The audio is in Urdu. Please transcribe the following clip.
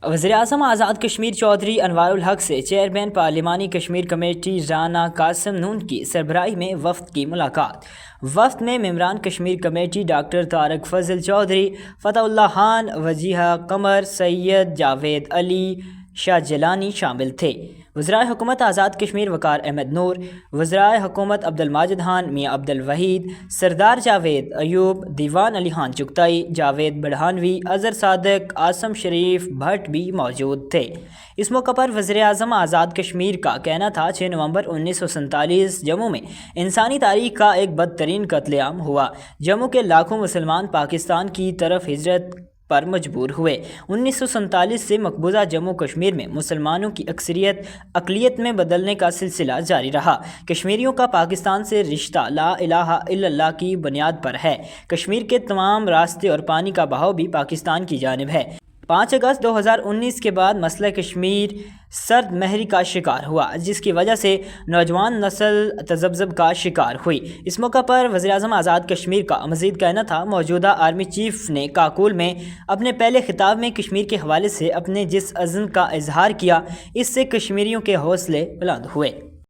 وزیراعظم آزاد کشمیر چودھری انوار الحق سے چیئرمین پارلیمانی کشمیر کمیٹی رانا قاسم نون کی سربراہی میں وفد کی ملاقات۔ وفد میں ممبران کشمیر کمیٹی ڈاکٹر طارق فضل چودھری، فتح اللہ خان، وجیہہ قمر، سید جاوید علی شاہ جیلانی شامل تھے۔ وزرائے حکومت آزاد کشمیر وقار احمد نور، وزرائے حکومت عبدالماجد خان، میاں عبدالوحید، سردار جاوید ایوب، دیوان علی خان چغتائی، جاوید بڑھانوی، اظہر صادق، عاصم شریف بھٹ بھی موجود تھے۔ اس موقع پر وزیراعظم آزاد کشمیر کا کہنا تھا 6 نومبر 1947 جموں میں انسانی تاریخ کا ایک بدترین قتل عام ہوا۔ جموں کے لاکھوں مسلمان پاکستان کی طرف ہجرت پر مجبور ہوئے۔ 1947 سے مقبوضہ جموں کشمیر میں مسلمانوں کی اقلیت میں بدلنے کا سلسلہ جاری رہا۔ کشمیریوں کا پاکستان سے رشتہ لا الہ الا اللہ کی بنیاد پر ہے۔ کشمیر کے تمام راستے اور پانی کا بہاؤ بھی پاکستان کی جانب ہے۔ 5 اگست 2019 کے بعد مسئلہ کشمیر سرد مہری کا شکار ہوا، جس کی وجہ سے نوجوان نسل تذبذب کا شکار ہوئی۔ اس موقع پر وزیراعظم آزاد کشمیر کا مزید کہنا تھا، موجودہ آرمی چیف نے کاکول میں اپنے پہلے خطاب میں کشمیر کے حوالے سے اپنے جس عزم کا اظہار کیا، اس سے کشمیریوں کے حوصلے بلند ہوئے۔